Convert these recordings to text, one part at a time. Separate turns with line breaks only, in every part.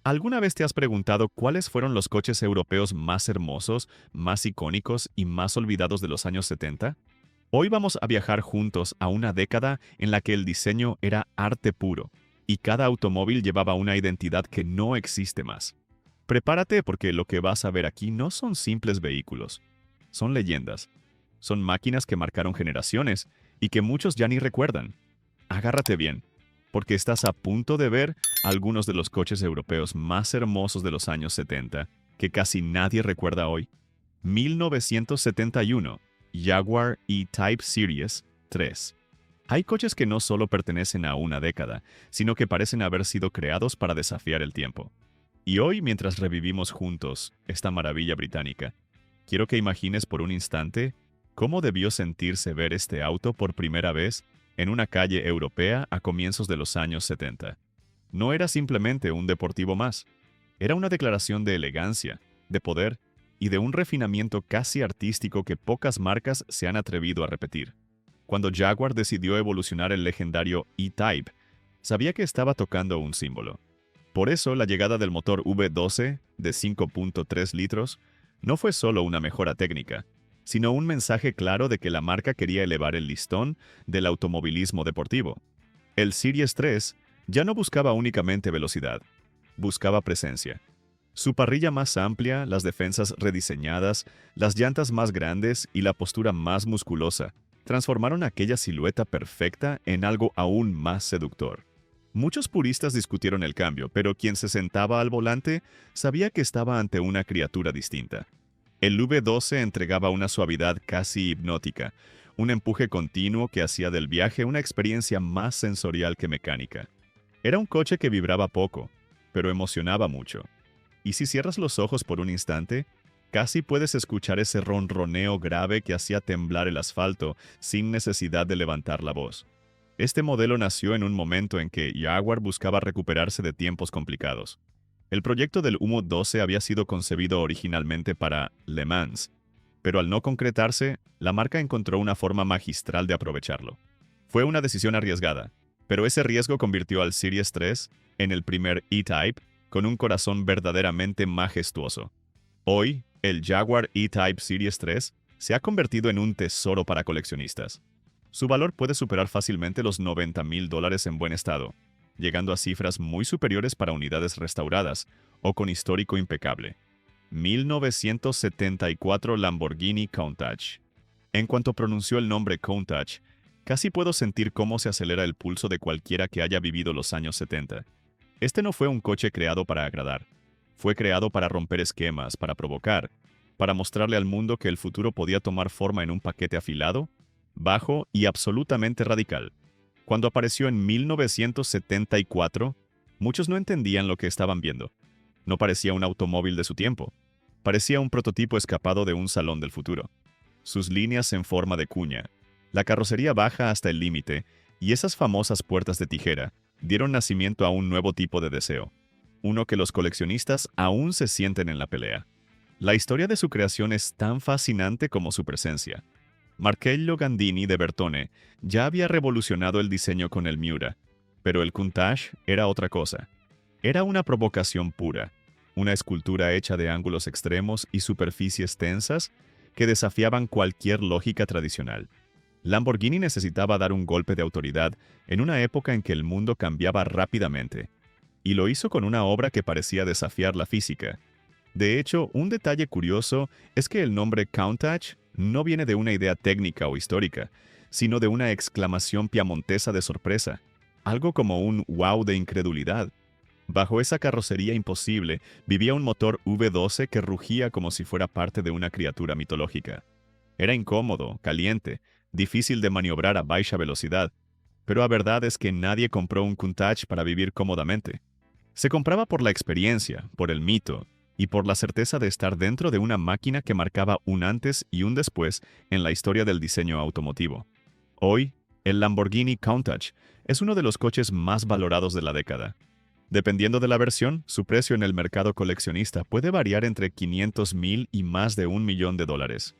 ¿Alguna vez te has preguntado cuáles fueron los coches europeos más hermosos, más icónicos y más olvidados de los años 70? Hoy vamos a viajar juntos a una década en la que el diseño era arte puro y cada automóvil llevaba una identidad que no existe más. Prepárate porque lo que vas a ver aquí no son simples vehículos, son leyendas, son máquinas que marcaron generaciones y que muchos ya ni recuerdan. Agárrate bien, porque estás a punto de ver algunos de los coches europeos más hermosos de los años 70 que casi nadie recuerda hoy. 1971, Jaguar E-Type Series 3. Hay coches que no solo pertenecen a una década, sino que parecen haber sido creados para desafiar el tiempo. Y hoy, mientras revivimos juntos esta maravilla británica, quiero que imagines por un instante cómo debió sentirse ver este auto por primera vez en una calle europea a comienzos de los años 70. No era simplemente un deportivo más, era una declaración de elegancia, de poder y de un refinamiento casi artístico que pocas marcas se han atrevido a repetir. Cuando Jaguar decidió evolucionar el legendario E-Type, sabía que estaba tocando un símbolo. Por eso, la llegada del motor V12 de 5.3 litros no fue solo una mejora técnica, sino un mensaje claro de que la marca quería elevar el listón del automovilismo deportivo. El Series 3 ya no buscaba únicamente velocidad, buscaba presencia. Su parrilla más amplia, las defensas rediseñadas, las llantas más grandes y la postura más musculosa transformaron aquella silueta perfecta en algo aún más seductor. Muchos puristas discutieron el cambio, pero quien se sentaba al volante sabía que estaba ante una criatura distinta. El V12 entregaba una suavidad casi hipnótica, un empuje continuo que hacía del viaje una experiencia más sensorial que mecánica. Era un coche que vibraba poco, pero emocionaba mucho. Y si cierras los ojos por un instante, casi puedes escuchar ese ronroneo grave que hacía temblar el asfalto sin necesidad de levantar la voz. Este modelo nació en un momento en que Jaguar buscaba recuperarse de tiempos complicados. El proyecto del Humo 12 había sido concebido originalmente para Le Mans, pero al no concretarse, la marca encontró una forma magistral de aprovecharlo. Fue una decisión arriesgada, pero ese riesgo convirtió al Series 3 en el primer E-Type con un corazón verdaderamente majestuoso. Hoy, el Jaguar E-Type Series 3 se ha convertido en un tesoro para coleccionistas. Su valor puede superar fácilmente los $90,000 en buen estado, llegando a cifras muy superiores para unidades restauradas o con histórico impecable. 1974 Lamborghini Countach. En cuanto pronunció el nombre Countach, casi puedo sentir cómo se acelera el pulso de cualquiera que haya vivido los años 70. Este no fue un coche creado para agradar. Fue creado para romper esquemas, para provocar, para mostrarle al mundo que el futuro podía tomar forma en un paquete afilado, bajo y absolutamente radical. Cuando apareció en 1974, muchos no entendían lo que estaban viendo. No parecía un automóvil de su tiempo. Parecía un prototipo escapado de un salón del futuro. Sus líneas en forma de cuña, la carrocería baja hasta el límite y esas famosas puertas de tijera dieron nacimiento a un nuevo tipo de deseo, uno que los coleccionistas aún se sienten en la pelea. La historia de su creación es tan fascinante como su presencia. Marcello Gandini de Bertone ya había revolucionado el diseño con el Miura, pero el Countach era otra cosa. Era una provocación pura, una escultura hecha de ángulos extremos y superficies tensas que desafiaban cualquier lógica tradicional. Lamborghini necesitaba dar un golpe de autoridad en una época en que el mundo cambiaba rápidamente, y lo hizo con una obra que parecía desafiar la física. De hecho, un detalle curioso es que el nombre Countach no viene de una idea técnica o histórica, sino de una exclamación piamontesa de sorpresa, algo como un wow de incredulidad. Bajo esa carrocería imposible vivía un motor V12 que rugía como si fuera parte de una criatura mitológica. Era incómodo, caliente, difícil de maniobrar a baja velocidad, pero la verdad es que nadie compró un Countach para vivir cómodamente. Se compraba por la experiencia, por el mito, y por la certeza de estar dentro de una máquina que marcaba un antes y un después en la historia del diseño automotivo. Hoy, el Lamborghini Countach es uno de los coches más valorados de la década. Dependiendo de la versión, su precio en el mercado coleccionista puede variar entre 500,000 y más de $1,000,000.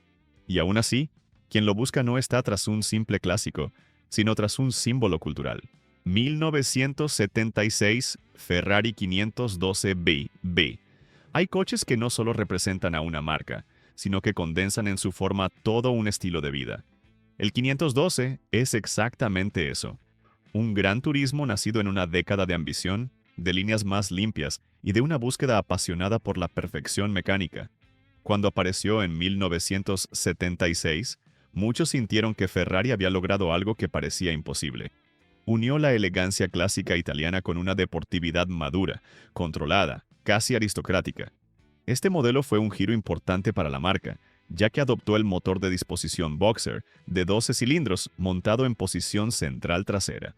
Y aún así, quien lo busca no está tras un simple clásico, sino tras un símbolo cultural. 1976 Ferrari 512B. Hay coches que no solo representan a una marca, sino que condensan en su forma todo un estilo de vida. El 512 es exactamente eso. Un gran turismo nacido en una década de ambición, de líneas más limpias y de una búsqueda apasionada por la perfección mecánica. Cuando apareció en 1976, muchos sintieron que Ferrari había logrado algo que parecía imposible. Unió la elegancia clásica italiana con una deportividad madura, controlada, casi aristocrática. Este modelo fue un giro importante para la marca, ya que adoptó el motor de disposición Boxer de 12 cilindros montado en posición central trasera.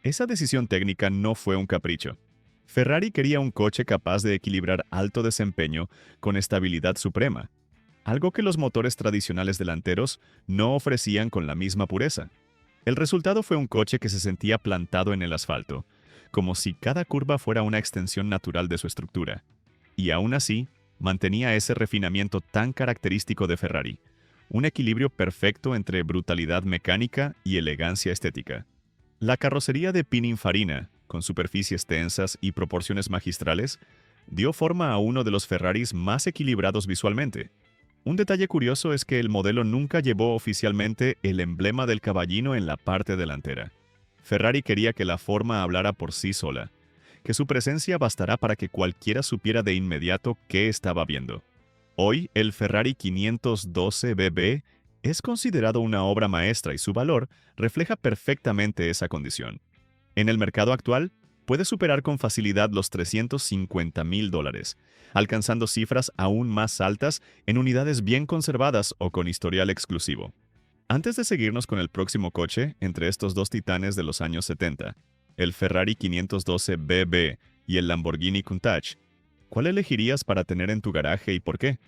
Esa decisión técnica no fue un capricho. Ferrari quería un coche capaz de equilibrar alto desempeño con estabilidad suprema, algo que los motores tradicionales delanteros no ofrecían con la misma pureza. El resultado fue un coche que se sentía plantado en el asfalto, como si cada curva fuera una extensión natural de su estructura. Y aún así, mantenía ese refinamiento tan característico de Ferrari, un equilibrio perfecto entre brutalidad mecánica y elegancia estética. La carrocería de Pininfarina, con superficies tensas y proporciones magistrales, dio forma a uno de los Ferraris más equilibrados visualmente. Un detalle curioso es que el modelo nunca llevó oficialmente el emblema del caballino en la parte delantera. Ferrari quería que la forma hablara por sí sola, que su presencia bastará para que cualquiera supiera de inmediato qué estaba viendo. Hoy, el Ferrari 512 BB es considerado una obra maestra y su valor refleja perfectamente esa condición. En el mercado actual, puede superar con facilidad los $350,000, alcanzando cifras aún más altas en unidades bien conservadas o con historial exclusivo. Antes de seguirnos con el próximo coche entre estos dos titanes de los años 70, el Ferrari 512 BB y el Lamborghini Countach, ¿cuál elegirías para tener en tu garaje y por qué?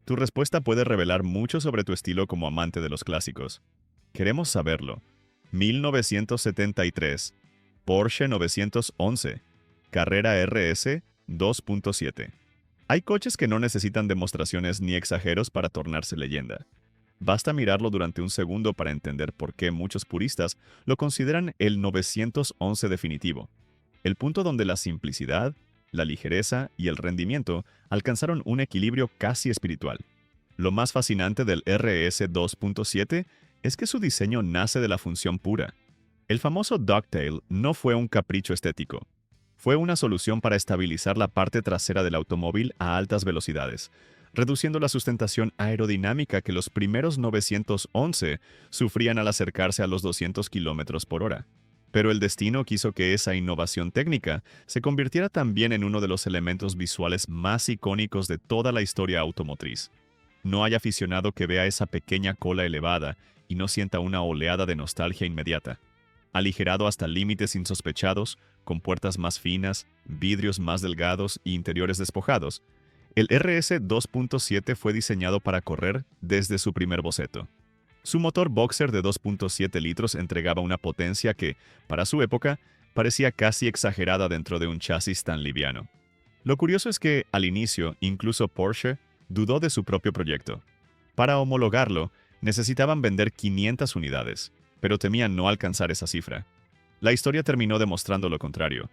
Tu respuesta puede revelar mucho sobre tu estilo como amante de los clásicos. Queremos saberlo. 1973. Porsche 911. Carrera RS 2.7. Hay coches que no necesitan demostraciones ni exageros para tornarse leyenda. Basta mirarlo durante un segundo para entender por qué muchos puristas lo consideran el 911 definitivo, el punto donde la simplicidad, la ligereza y el rendimiento alcanzaron un equilibrio casi espiritual. Lo más fascinante del RS 2.7 es que su diseño nace de la función pura. El famoso Dogtail no fue un capricho estético. Fue una solución para estabilizar la parte trasera del automóvil a altas velocidades, reduciendo la sustentación aerodinámica que los primeros 911 sufrían al acercarse a los 200 km por hora. Pero el destino quiso que esa innovación técnica se convirtiera también en uno de los elementos visuales más icónicos de toda la historia automotriz. No hay aficionado que vea esa pequeña cola elevada y no sienta una oleada de nostalgia inmediata. Aligerado hasta límites insospechados, con puertas más finas, vidrios más delgados e interiores despojados, el RS 2.7 fue diseñado para correr desde su primer boceto. Su motor boxer de 2.7 litros entregaba una potencia que, para su época, parecía casi exagerada dentro de un chasis tan liviano. Lo curioso es que, al inicio, incluso Porsche dudó de su propio proyecto. Para homologarlo, necesitaban vender 500 unidades, pero temían no alcanzar esa cifra. La historia terminó demostrando lo contrario.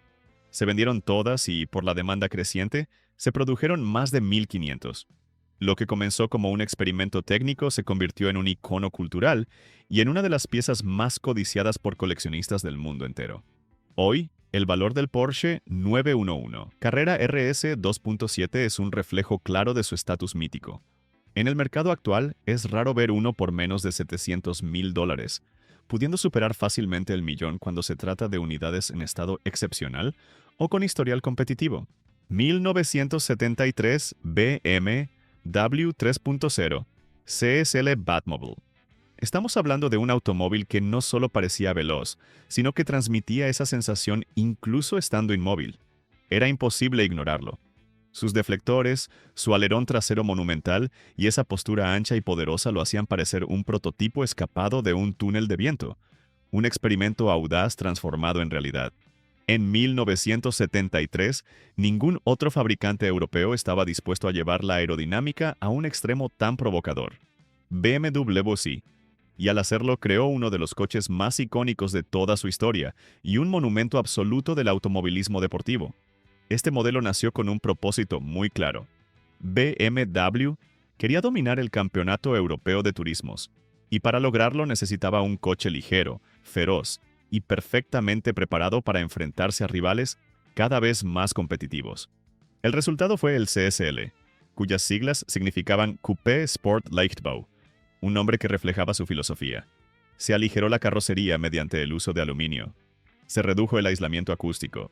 Se vendieron todas y, por la demanda creciente, se produjeron más de 1,500. Lo que comenzó como un experimento técnico se convirtió en un icono cultural y en una de las piezas más codiciadas por coleccionistas del mundo entero. Hoy, el valor del Porsche 911 Carrera RS 2.7 es un reflejo claro de su estatus mítico. En el mercado actual, es raro ver uno por menos de $700,000, pudiendo superar fácilmente el millón cuando se trata de unidades en estado excepcional o con historial competitivo. 1973 BMW 3.0 CSL Batmobile. Estamos hablando de un automóvil que no solo parecía veloz, sino que transmitía esa sensación incluso estando inmóvil. Era imposible ignorarlo. Sus deflectores, su alerón trasero monumental y esa postura ancha y poderosa lo hacían parecer un prototipo escapado de un túnel de viento, un experimento audaz transformado en realidad. En 1973, ningún otro fabricante europeo estaba dispuesto a llevar la aerodinámica a un extremo tan provocador. BMW sí. y al hacerlo creó uno de los coches más icónicos de toda su historia y un monumento absoluto del automovilismo deportivo. Este modelo nació con un propósito muy claro. BMW quería dominar el campeonato europeo de turismos, y para lograrlo necesitaba un coche ligero, feroz y perfectamente preparado para enfrentarse a rivales cada vez más competitivos. El resultado fue el CSL, cuyas siglas significaban Coupé Sport Leichtbau, un nombre que reflejaba su filosofía. Se aligeró la carrocería mediante el uso de aluminio. Se redujo el aislamiento acústico.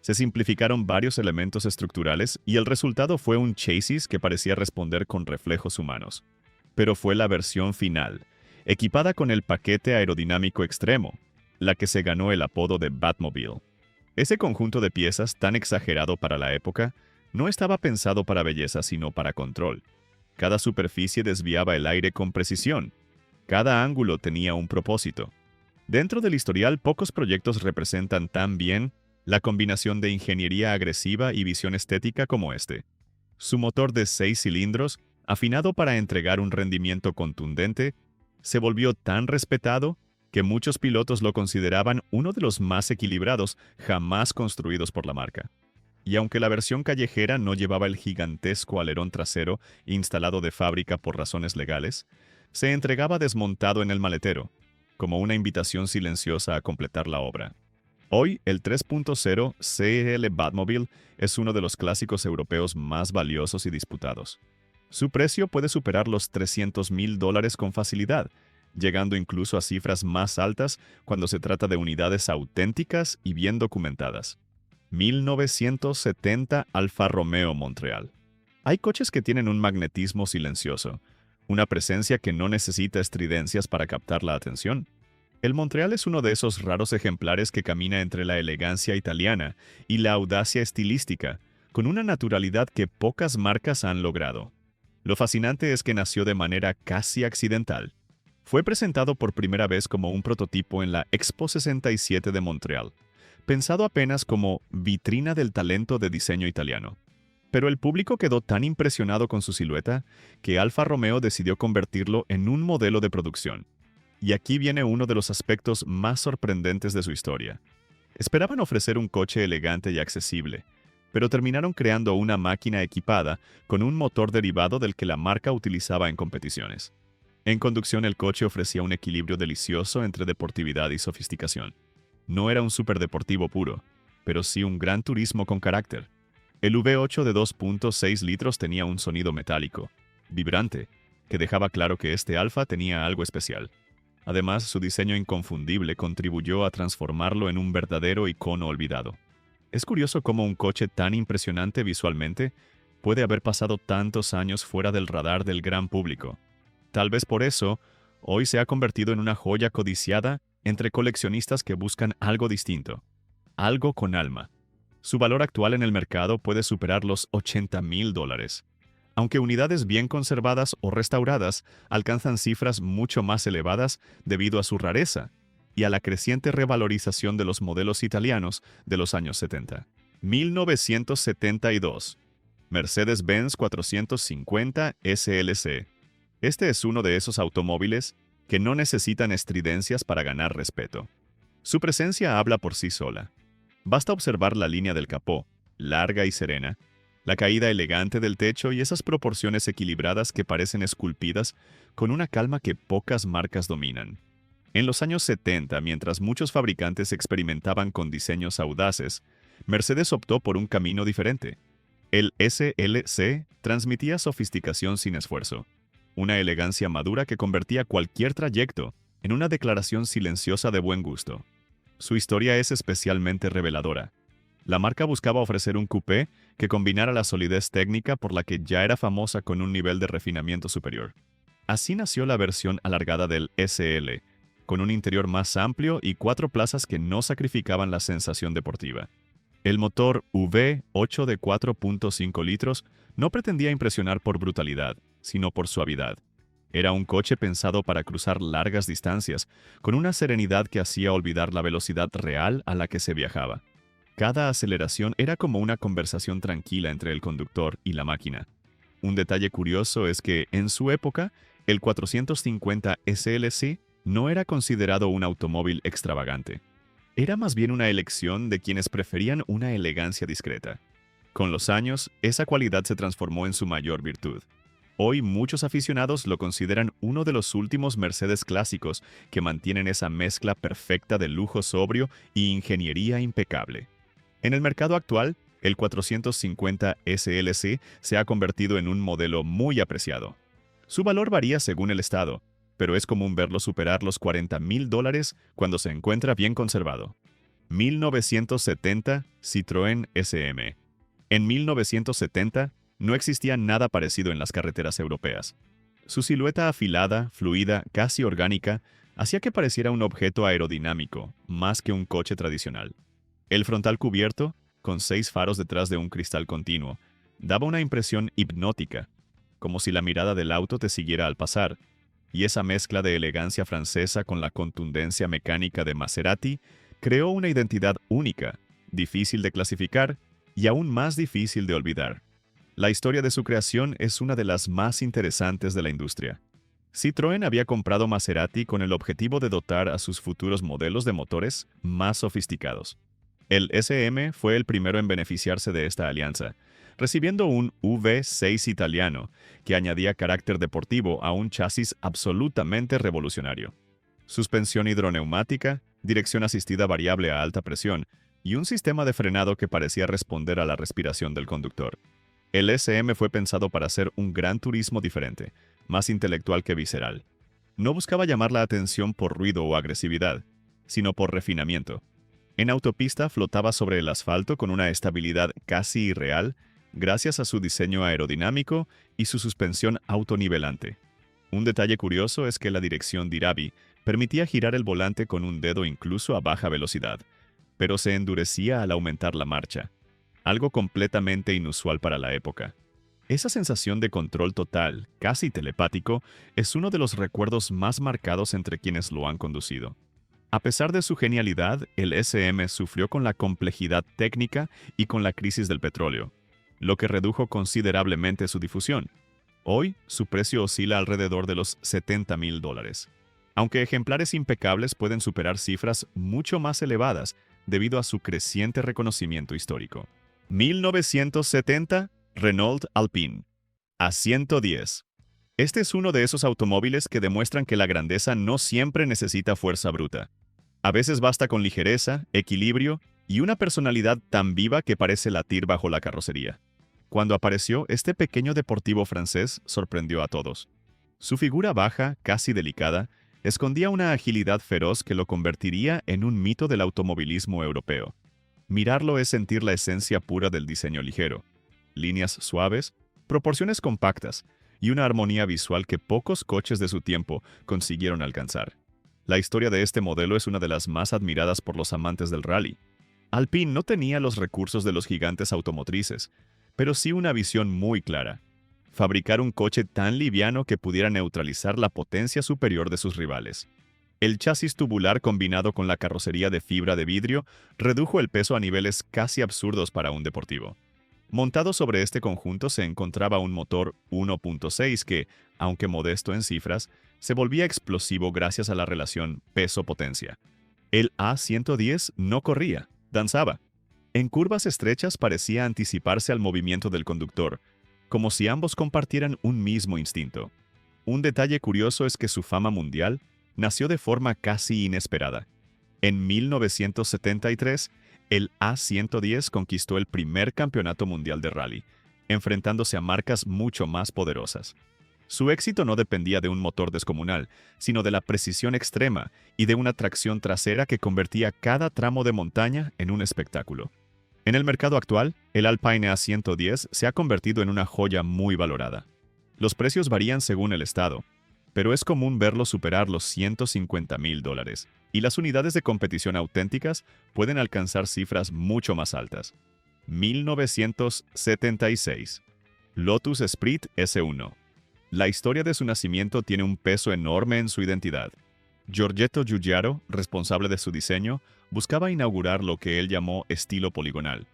Se simplificaron varios elementos estructurales y el resultado fue un chasis que parecía responder con reflejos humanos. Pero fue la versión final, equipada con el paquete aerodinámico extremo, la que se ganó el apodo de Batmobile. Ese conjunto de piezas tan exagerado para la época no estaba pensado para belleza sino para control. Cada superficie desviaba el aire con precisión. Cada ángulo tenía un propósito. Dentro del historial, pocos proyectos representan tan bien la combinación de ingeniería agresiva y visión estética como este. Su motor de 6 cilindros, afinado para entregar un rendimiento contundente, se volvió tan respetado que muchos pilotos lo consideraban uno de los más equilibrados jamás construidos por la marca. Y aunque la versión callejera no llevaba el gigantesco alerón trasero instalado de fábrica por razones legales, se entregaba desmontado en el maletero, como una invitación silenciosa a completar la obra. Hoy, el 3.0 CL Batmobile es uno de los clásicos europeos más valiosos y disputados. Su precio puede superar los $300,000 con facilidad, llegando incluso a cifras más altas cuando se trata de unidades auténticas y bien documentadas. 1970 Alfa Romeo Montreal. Hay coches que tienen un magnetismo silencioso, una presencia que no necesita estridencias para captar la atención. El Montreal es uno de esos raros ejemplares que camina entre la elegancia italiana y la audacia estilística, con una naturalidad que pocas marcas han logrado. Lo fascinante es que nació de manera casi accidental. Fue presentado por primera vez como un prototipo en la Expo 67 de Montreal, pensado apenas como vitrina del talento de diseño italiano. Pero el público quedó tan impresionado con su silueta que Alfa Romeo decidió convertirlo en un modelo de producción. Y aquí viene uno de los aspectos más sorprendentes de su historia. Esperaban ofrecer un coche elegante y accesible, pero terminaron creando una máquina equipada con un motor derivado del que la marca utilizaba en competiciones. En conducción, el coche ofrecía un equilibrio delicioso entre deportividad y sofisticación. No era un superdeportivo puro, pero sí un gran turismo con carácter. El V8 de 2.6 litros tenía un sonido metálico, vibrante, que dejaba claro que este Alfa tenía algo especial. Además, su diseño inconfundible contribuyó a transformarlo en un verdadero icono olvidado. Es curioso cómo un coche tan impresionante visualmente puede haber pasado tantos años fuera del radar del gran público. Tal vez por eso, hoy se ha convertido en una joya codiciada entre coleccionistas que buscan algo distinto, algo con alma. Su valor actual en el mercado puede superar los $80,000, aunque unidades bien conservadas o restauradas alcanzan cifras mucho más elevadas debido a su rareza y a la creciente revalorización de los modelos italianos de los años 70. 1972. Mercedes-Benz 450 SLC. Este es uno de esos automóviles que no necesitan estridencias para ganar respeto. Su presencia habla por sí sola. Basta observar la línea del capó, larga y serena, la caída elegante del techo y esas proporciones equilibradas que parecen esculpidas con una calma que pocas marcas dominan. En los años 70, mientras muchos fabricantes experimentaban con diseños audaces, Mercedes optó por un camino diferente. El SLC transmitía sofisticación sin esfuerzo, una elegancia madura que convertía cualquier trayecto en una declaración silenciosa de buen gusto. Su historia es especialmente reveladora. La marca buscaba ofrecer un coupé que combinara la solidez técnica por la que ya era famosa con un nivel de refinamiento superior. Así nació la versión alargada del SL, con un interior más amplio y 4 plazas que no sacrificaban la sensación deportiva. El motor V8 de 4.5 litros no pretendía impresionar por brutalidad, sino por suavidad. Era un coche pensado para cruzar largas distancias, con una serenidad que hacía olvidar la velocidad real a la que se viajaba. Cada aceleración era como una conversación tranquila entre el conductor y la máquina. Un detalle curioso es que, en su época, el 450 SLC no era considerado un automóvil extravagante. Era más bien una elección de quienes preferían una elegancia discreta. Con los años, esa cualidad se transformó en su mayor virtud. Hoy muchos aficionados lo consideran uno de los últimos Mercedes clásicos que mantienen esa mezcla perfecta de lujo sobrio y ingeniería impecable. En el mercado actual, el 450 SLC se ha convertido en un modelo muy apreciado. Su valor varía según el estado, pero es común verlo superar los $40,000 cuando se encuentra bien conservado. 1970 Citroën SM. En 1970 no existía nada parecido en las carreteras europeas. Su silueta afilada, fluida, casi orgánica, hacía que pareciera un objeto aerodinámico, más que un coche tradicional. El frontal cubierto, con 6 faros detrás de un cristal continuo, daba una impresión hipnótica, como si la mirada del auto te siguiera al pasar, y esa mezcla de elegancia francesa con la contundencia mecánica de Maserati creó una identidad única, difícil de clasificar y aún más difícil de olvidar. La historia de su creación es una de las más interesantes de la industria. Citroën había comprado Maserati con el objetivo de dotar a sus futuros modelos de motores más sofisticados. El SM fue el primero en beneficiarse de esta alianza, recibiendo un V6 italiano que añadía carácter deportivo a un chasis absolutamente revolucionario. Suspensión hidroneumática, dirección asistida variable a alta presión y un sistema de frenado que parecía responder a la respiración del conductor. El SM fue pensado para ser un gran turismo diferente, más intelectual que visceral. No buscaba llamar la atención por ruido o agresividad, sino por refinamiento. En autopista flotaba sobre el asfalto con una estabilidad casi irreal gracias a su diseño aerodinámico y su suspensión autonivelante. Un detalle curioso es que la dirección Dirabi permitía girar el volante con un dedo incluso a baja velocidad, pero se endurecía al aumentar la marcha, algo completamente inusual para la época. Esa sensación de control total, casi telepático, es uno de los recuerdos más marcados entre quienes lo han conducido. A pesar de su genialidad, el SM sufrió con la complejidad técnica y con la crisis del petróleo, lo que redujo considerablemente su difusión. Hoy, su precio oscila alrededor de los $70,000, aunque ejemplares impecables pueden superar cifras mucho más elevadas debido a su creciente reconocimiento histórico. 1970 Renault Alpine A110. Este es uno de esos automóviles que demuestran que la grandeza no siempre necesita fuerza bruta. A veces basta con ligereza, equilibrio y una personalidad tan viva que parece latir bajo la carrocería. Cuando apareció, este pequeño deportivo francés sorprendió a todos. Su figura baja, casi delicada, escondía una agilidad feroz que lo convertiría en un mito del automovilismo europeo. Mirarlo es sentir la esencia pura del diseño ligero. Líneas suaves, proporciones compactas y una armonía visual que pocos coches de su tiempo consiguieron alcanzar. La historia de este modelo es una de las más admiradas por los amantes del rally. Alpine no tenía los recursos de los gigantes automotrices, pero sí una visión muy clara: fabricar un coche tan liviano que pudiera neutralizar la potencia superior de sus rivales. El chasis tubular combinado con la carrocería de fibra de vidrio redujo el peso a niveles casi absurdos para un deportivo. Montado sobre este conjunto se encontraba un motor 1.6 que, aunque modesto en cifras, se volvía explosivo gracias a la relación peso-potencia. El A110 no corría, danzaba. En curvas estrechas parecía anticiparse al movimiento del conductor, como si ambos compartieran un mismo instinto. Un detalle curioso es que su fama mundial nació de forma casi inesperada. En 1973, el A110 conquistó el primer campeonato mundial de rally, enfrentándose a marcas mucho más poderosas. Su éxito no dependía de un motor descomunal, sino de la precisión extrema y de una tracción trasera que convertía cada tramo de montaña en un espectáculo. En el mercado actual, el Alpine A110 se ha convertido en una joya muy valorada. Los precios varían según el estado, pero es común verlo superar los $150,000, y las unidades de competición auténticas pueden alcanzar cifras mucho más altas. 1976. Lotus Esprit S1. La historia de su nacimiento tiene un peso enorme en su identidad. Giorgetto Giugiaro, responsable de su diseño, buscaba inaugurar lo que él llamó estilo poligonal,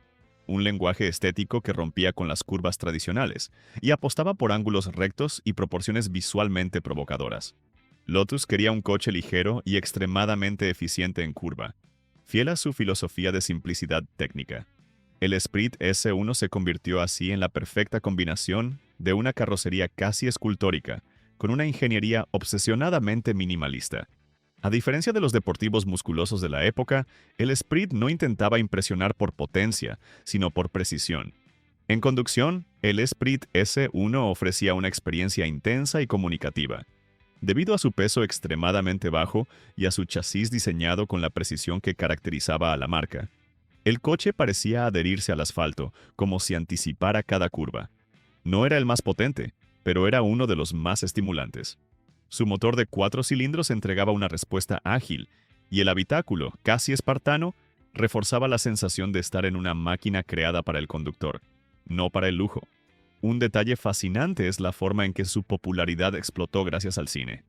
un lenguaje estético que rompía con las curvas tradicionales y apostaba por ángulos rectos y proporciones visualmente provocadoras. Lotus quería un coche ligero y extremadamente eficiente en curva, fiel a su filosofía de simplicidad técnica. El Esprit S1 se convirtió así en la perfecta combinación de una carrocería casi escultórica, con una ingeniería obsesionadamente minimalista. A diferencia de los deportivos musculosos de la época, el Esprit no intentaba impresionar por potencia, sino por precisión. En conducción, el Esprit S1 ofrecía una experiencia intensa y comunicativa. Debido a su peso extremadamente bajo y a su chasis diseñado con la precisión que caracterizaba a la marca, el coche parecía adherirse al asfalto, como si anticipara cada curva. No era el más potente, pero era uno de los más estimulantes. Su motor de 4 cilindros entregaba una respuesta ágil, y el habitáculo, casi espartano, reforzaba la sensación de estar en una máquina creada para el conductor, no para el lujo. Un detalle fascinante es la forma en que su popularidad explotó gracias al cine.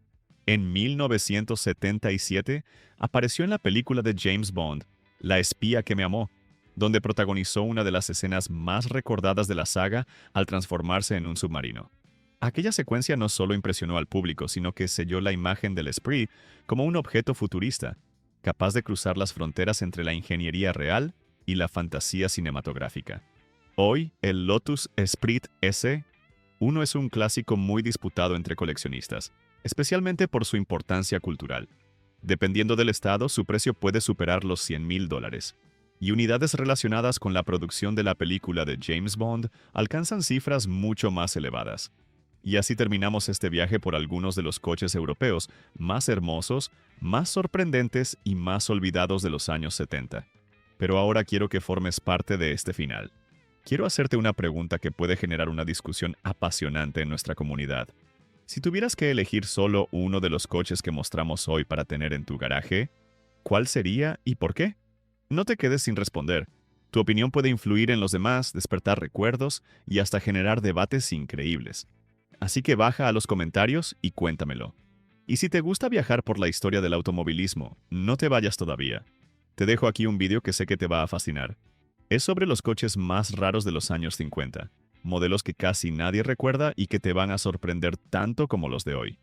En 1977 apareció en la película de James Bond, La espía que me amó, donde protagonizó una de las escenas más recordadas de la saga al transformarse en un submarino. Aquella secuencia no solo impresionó al público, sino que selló la imagen del Esprit como un objeto futurista, capaz de cruzar las fronteras entre la ingeniería real y la fantasía cinematográfica. Hoy, el Lotus Esprit S1 es un clásico muy disputado entre coleccionistas, especialmente por su importancia cultural. Dependiendo del estado, su precio puede superar los $100,000, y unidades relacionadas con la producción de la película de James Bond alcanzan cifras mucho más elevadas. Y así terminamos este viaje por algunos de los coches europeos más hermosos, más sorprendentes y más olvidados de los años 70. Pero ahora quiero que formes parte de este final. Quiero hacerte una pregunta que puede generar una discusión apasionante en nuestra comunidad. Si tuvieras que elegir solo uno de los coches que mostramos hoy para tener en tu garaje, ¿cuál sería y por qué? No te quedes sin responder. Tu opinión puede influir en los demás, despertar recuerdos y hasta generar debates increíbles. Así que baja a los comentarios y cuéntamelo. Y si te gusta viajar por la historia del automovilismo, no te vayas todavía. Te dejo aquí un vídeo que sé que te va a fascinar. Es sobre los coches más raros de los años 50, modelos que casi nadie recuerda y que te van a sorprender tanto como los de hoy.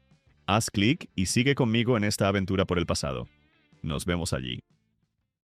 Haz clic y sigue conmigo en esta aventura por el pasado. Nos vemos allí.